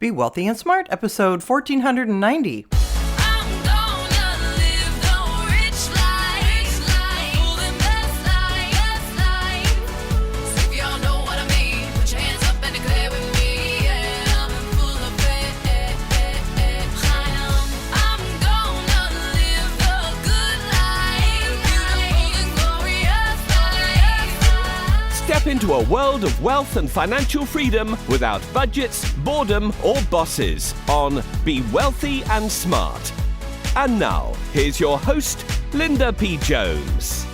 Be Wealthy and Smart, episode 1490. Step into a world of wealth and financial freedom without budgets, boredom, or bosses on Be Wealthy and Smart. And now, here's your host, Linda P. Jones.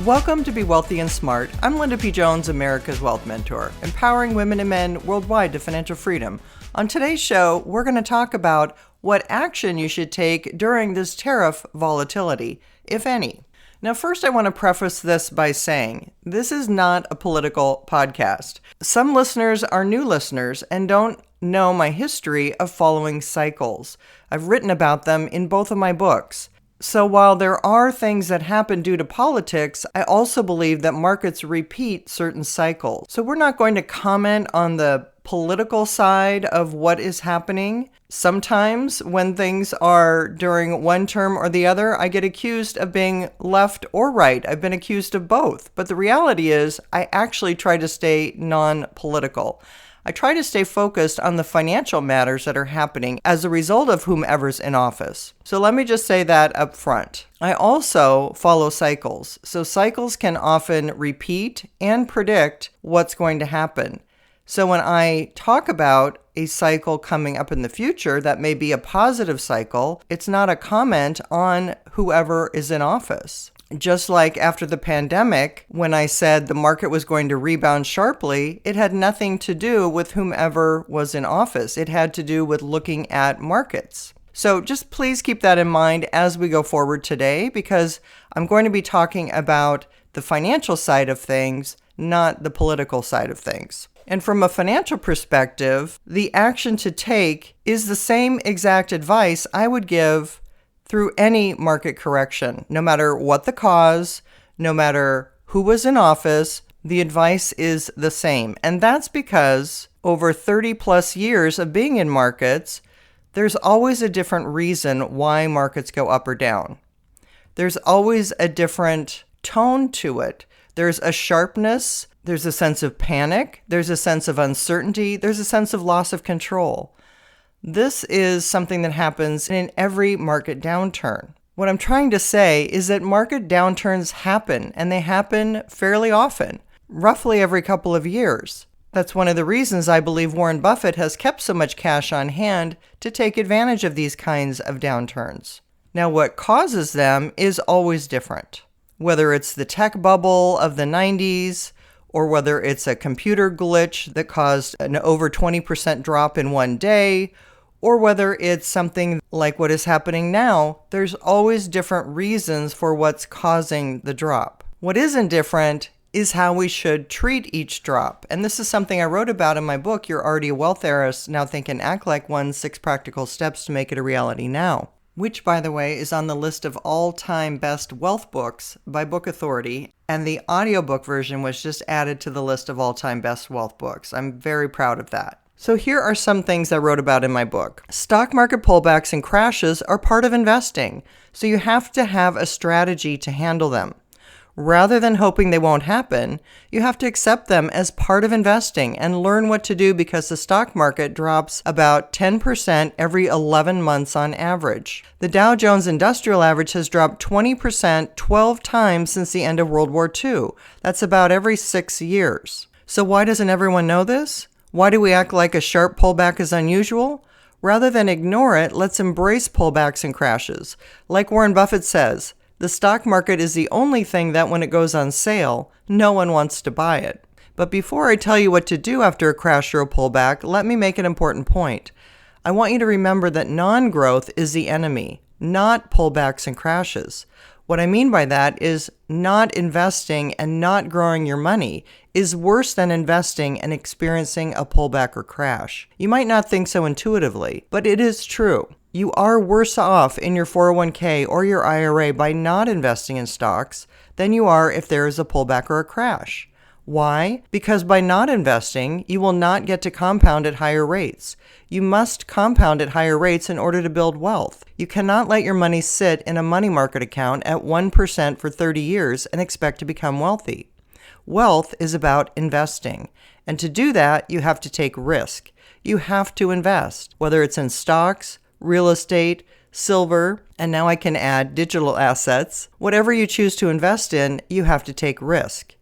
Welcome to Be Wealthy and Smart. I'm Linda P. Jones, America's Wealth Mentor, empowering women and men worldwide to financial freedom. On today's show, we're going to talk about what action you should take during this tariff volatility, if any. Now, first, I want to preface this by saying this is not a political podcast. Some listeners are new listeners and don't know my history of following cycles. I've written about them in both of my books. So while there are things that happen due to politics, I also believe that markets repeat certain cycles. So we're not going to comment on the political side of what is happening. Sometimes when things are during one term or the other, I get accused of being left or right. I've been accused of both. But the reality is I actually try to stay non-political. I try to stay focused on the financial matters that are happening as a result of whomever's in office. So let me just say that up front. I also follow cycles. So cycles can often repeat and predict what's going to happen. So when I talk about a cycle coming up in the future that may be a positive cycle, it's not a comment on whoever is in office. Just like after the pandemic, when I said the market was going to rebound sharply, it had nothing to do with whomever was in office. It had to do with looking at markets. So just please keep that in mind as we go forward today, because I'm going to be talking about the financial side of things, not the political side of things. And from a financial perspective, the action to take is the same exact advice I would give through any market correction. No matter what the cause, no matter who was in office, the advice is the same. And that's because over 30 plus years of being in markets, there's always a different reason why markets go up or down. There's always a different tone to it. There's a sharpness, there's a sense of panic, there's a sense of uncertainty, there's a sense of loss of control. This is something that happens in every market downturn. What I'm trying to say is that market downturns happen, and they happen fairly often, roughly every couple of years. That's one of the reasons I believe Warren Buffett has kept so much cash on hand to take advantage of these kinds of downturns. Now, what causes them is always different. Whether it's the tech bubble of the 90s, or whether it's a computer glitch that caused an over 20% drop in one day, or whether it's something like what is happening now, there's always different reasons for what's causing the drop. What isn't different is how we should treat each drop. And this is something I wrote about in my book, You're Already a Wealth Heiress, Now Think and Act Like One, 6 Practical Steps to Make It a Reality Now, which, by the way, is on the list of all-time best wealth books by Book Authority, and the audiobook version was just added to the list of all-time best wealth books. I'm very proud of that. So here are some things I wrote about in my book. Stock market pullbacks and crashes are part of investing, so you have to have a strategy to handle them. Rather than hoping they won't happen, you have to accept them as part of investing and learn what to do, because the stock market drops about 10% every 11 months on average. The Dow Jones Industrial Average has dropped 20% 12 times since the end of World War II. That's about every 6 years. So why doesn't everyone know this? Why do we act like a sharp pullback is unusual? Rather than ignore it, let's embrace pullbacks and crashes. Like Warren Buffett says, the stock market is the only thing that when it goes on sale, no one wants to buy it. But before I tell you what to do after a crash or a pullback, let me make an important point. I want you to remember that non-growth is the enemy, not pullbacks and crashes. What I mean by that is not investing and not growing your money is worse than investing and experiencing a pullback or crash. You might not think so intuitively, but it is true. You are worse off in your 401k or your IRA by not investing in stocks than you are if there is a pullback or a crash. Why? Because by not investing, you will not get to compound at higher rates. You must compound at higher rates in order to build wealth. You cannot let your money sit in a money market account at 1% for 30 years and expect to become wealthy. Wealth is about investing. And to do that, you have to take risk. You have to invest, whether it's in stocks, real estate, silver, and now I can add digital assets. Whatever you choose to invest in, you have to take risk.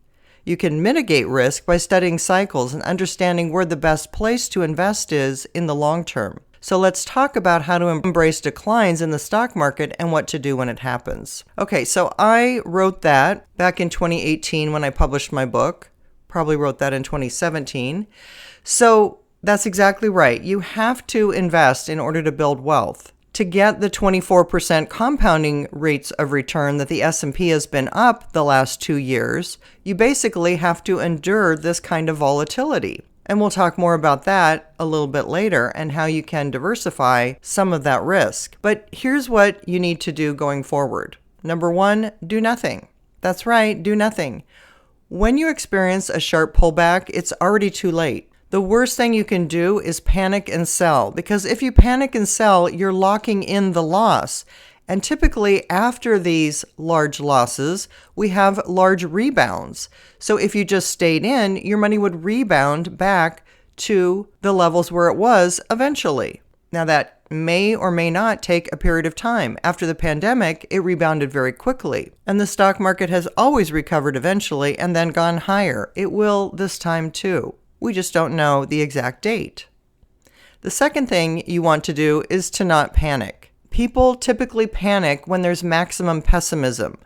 You can mitigate risk by studying cycles and understanding where the best place to invest is in the long term. So let's talk about how to embrace declines in the stock market and what to do when it happens. Okay, so I wrote that back in 2018 when I published my book. Probably wrote that in 2017. So that's exactly right. You have to invest in order to build wealth. To get the 24% compounding rates of return that the S&P has been up the last 2 years, you basically have to endure this kind of volatility. And we'll talk more about that a little bit later and how you can diversify some of that risk. But here's what you need to do going forward. Number 1, do nothing. That's right, do nothing. When you experience a sharp pullback, it's already too late. The worst thing you can do is panic and sell, because if you panic and sell, you're locking in the loss. And typically after these large losses, we have large rebounds. So if you just stayed in, your money would rebound back to the levels where it was eventually. Now that may or may not take a period of time. After the pandemic, it rebounded very quickly. And the stock market has always recovered eventually and then gone higher. It will this time too. We just don't know the exact date. The second thing you want to do is to not panic. People typically panic when there's maximum pessimism,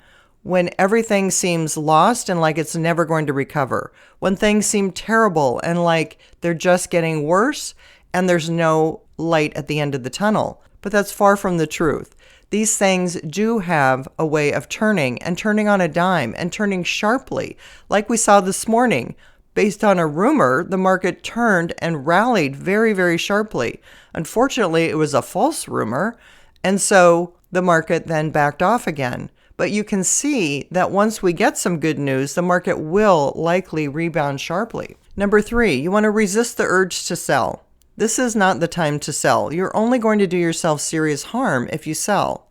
when everything seems lost and like it's never going to recover, when things seem terrible and like they're just getting worse and there's no light at the end of the tunnel. But that's far from the truth. These things do have a way of turning and turning on a dime and turning sharply, like we saw this morning. Based on a rumor, the market turned and rallied very, very sharply. Unfortunately, it was a false rumor, and so the market then backed off again. But you can see that once we get some good news, the market will likely rebound sharply. Number 3, you want to resist the urge to sell. This is not the time to sell. You're only going to do yourself serious harm if you sell.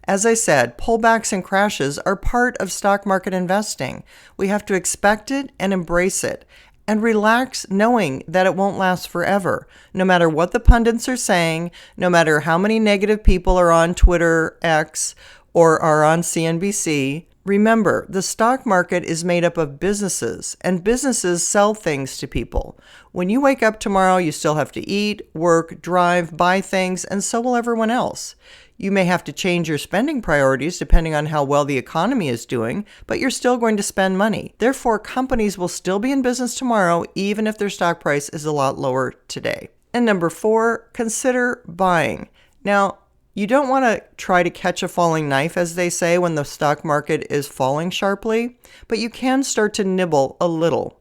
As I said, pullbacks and crashes are part of stock market investing. We have to expect it and embrace it and relax knowing that it won't last forever. No matter what the pundits are saying, no matter how many negative people are on Twitter, X, or are on CNBC, remember, the stock market is made up of businesses, and businesses sell things to people. When you wake up tomorrow, you still have to eat, work, drive, buy things, and so will everyone else. You may have to change your spending priorities depending on how well the economy is doing, but you're still going to spend money. Therefore, companies will still be in business tomorrow, even if their stock price is a lot lower today. And number 4, consider buying. Now, you don't want to try to catch a falling knife, as they say, when the stock market is falling sharply, but you can start to nibble a little.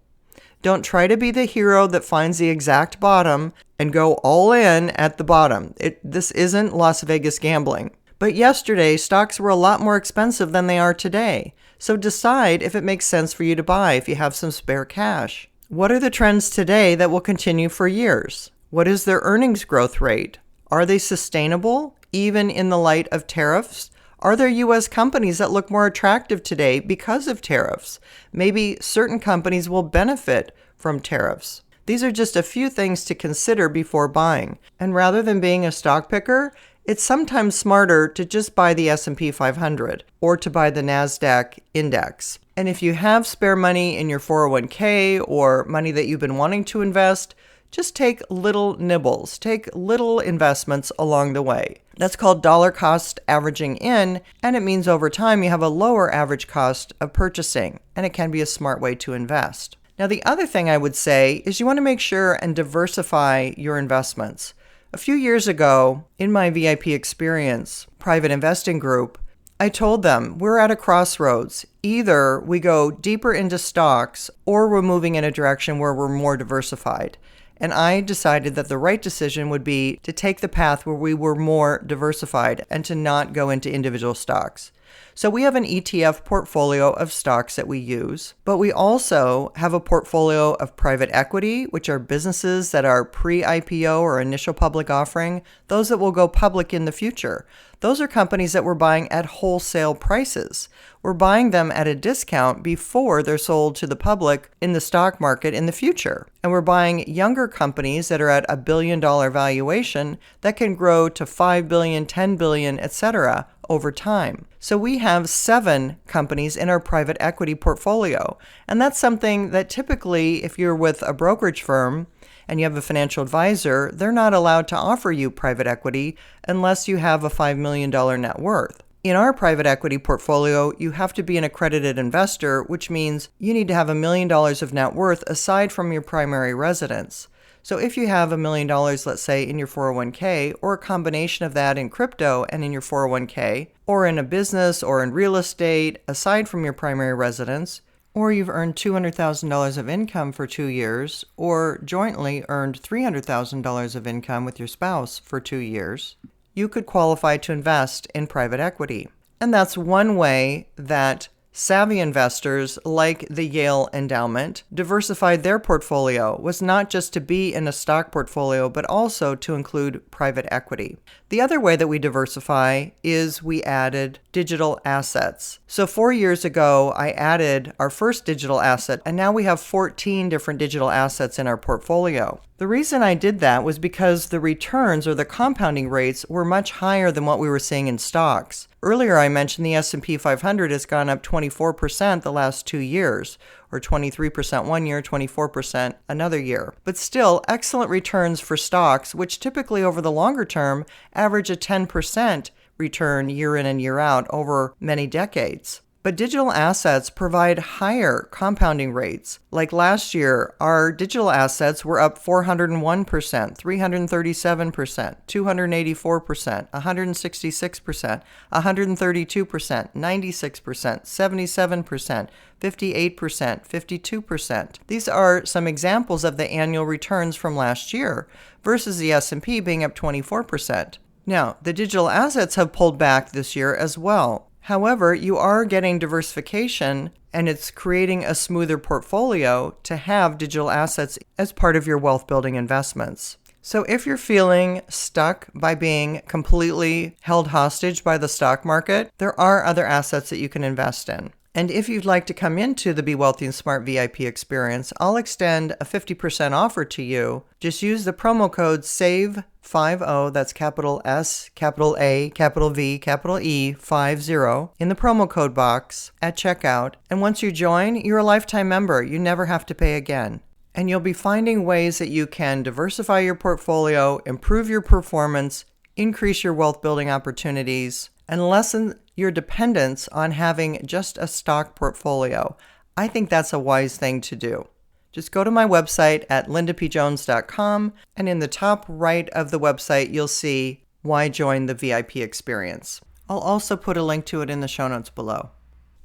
Don't try to be the hero that finds the exact bottom and go all in at the bottom. This isn't Las Vegas gambling. But yesterday, stocks were a lot more expensive than they are today. So decide if it makes sense for you to buy if you have some spare cash. What are the trends today that will continue for years? What is their earnings growth rate? Are they sustainable, even in the light of tariffs? Are there U.S. companies that look more attractive today because of tariffs? Maybe certain companies will benefit from tariffs. These are just a few things to consider before buying. And rather than being a stock picker, it's sometimes smarter to just buy the S&P 500 or to buy the NASDAQ index. And if you have spare money in your 401k or money that you've been wanting to invest, just take little nibbles, take little investments along the way. That's called dollar cost averaging in, and it means over time you have a lower average cost of purchasing, and it can be a smart way to invest. Now, the other thing I would say is you want to make sure and diversify your investments. A few years ago, in my VIP experience private investing group, I told them we're at a crossroads. Either we go deeper into stocks or we're moving in a direction where we're more diversified. And I decided that the right decision would be to take the path where we were more diversified and to not go into individual stocks. So we have an ETF portfolio of stocks that we use, but we also have a portfolio of private equity, which are businesses that are pre-IPO or initial public offering, those that will go public in the future. Those are companies that we're buying at wholesale prices. We're buying them at a discount before they're sold to the public in the stock market in the future. And we're buying younger companies that are at $1 billion valuation that can grow to $5 billion, $10 billion, etc. over time. So we have 7 companies in our private equity portfolio. And that's something that typically, if you're with a brokerage firm and you have a financial advisor, they're not allowed to offer you private equity unless you have a $5 million net worth. In our private equity portfolio, you have to be an accredited investor, which means you need to have $1 million of net worth aside from your primary residence. So if you have $1 million, let's say, in your 401k, or a combination of that in crypto and in your 401k, or in a business or in real estate, aside from your primary residence, or you've earned $200,000 of income for 2 years, or jointly earned $300,000 of income with your spouse for 2 years, you could qualify to invest in private equity. And that's one way that savvy investors like the Yale Endowment diversified their portfolio, was not just to be in a stock portfolio, but also to include private equity. The other way that we diversify is we added digital assets. So 4 years ago, I added our first digital asset, and now we have 14 different digital assets in our portfolio. The reason I did that was because the returns or the compounding rates were much higher than what we were seeing in stocks. Earlier, I mentioned the S&P 500 has gone up 24% the last 2 years, or 23% one year, 24% another year. But still, excellent returns for stocks, which typically over the longer term average a 10% return year in and year out over many decades. But digital assets provide higher compounding rates. Like last year, our digital assets were up 401%, 337%, 284%, 166%, 132%, 96%, 77%, 58%, 52%. These are some examples of the annual returns from last year versus the S&P being up 24%. Now, the digital assets have pulled back this year as well. However, you are getting diversification, and it's creating a smoother portfolio to have digital assets as part of your wealth building investments. So if you're feeling stuck by being completely held hostage by the stock market, there are other assets that you can invest in. And if you'd like to come into the Be Wealthy and Smart VIP experience, I'll extend a 50% offer to you. Just use the promo code SAVE50, that's capital S, capital A, capital V, capital E, 50, in the promo code box at checkout. And once you join, you're a lifetime member. You never have to pay again. And you'll be finding ways that you can diversify your portfolio, improve your performance, increase your wealth building opportunities, and lessen your dependence on having just a stock portfolio. I think that's a wise thing to do. Just go to my website at lindapjones.com, and in the top right of the website, you'll see why join the VIP experience. I'll also put a link to it in the show notes below.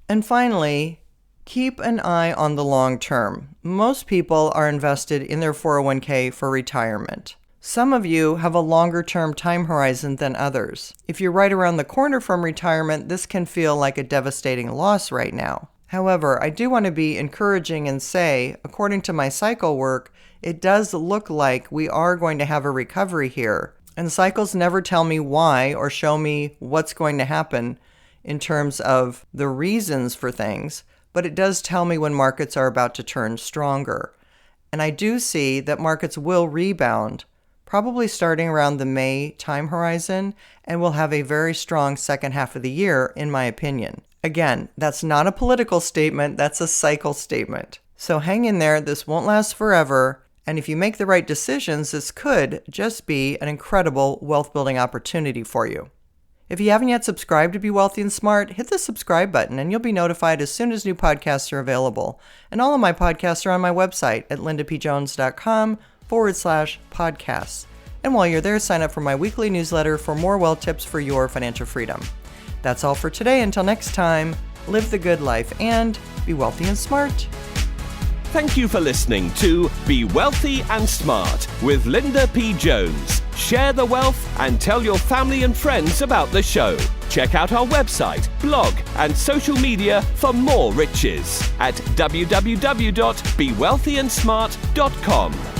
And finally, keep an eye on the long term. Most people are invested in their 401k for retirement. Some of you have a longer term time horizon than others. If you're right around the corner from retirement, this can feel like a devastating loss right now. However, I do want to be encouraging and say, according to my cycle work, it does look like we are going to have a recovery here. And cycles never tell me why or show me what's going to happen in terms of the reasons for things, but it does tell me when markets are about to turn stronger. And I do see that markets will rebound, probably starting around the May time horizon, and will have a very strong second half of the year, in my opinion. Again, that's not a political statement, that's a cycle statement. So hang in there, this won't last forever, and if you make the right decisions, this could just be an incredible wealth building opportunity for you. If you haven't yet subscribed to Be Wealthy and Smart, hit the subscribe button and you'll be notified as soon as new podcasts are available. And all of my podcasts are on my website at lindapjones.com/podcasts. And while you're there, sign up for my weekly newsletter for more wealth tips for your financial freedom. That's all for today. Until next time, live the good life and be wealthy and smart. Thank you for listening to Be Wealthy and Smart with Linda P. Jones. Share the wealth and tell your family and friends about the show. Check out our website, blog, and social media for more riches at www.bewealthyandsmart.com.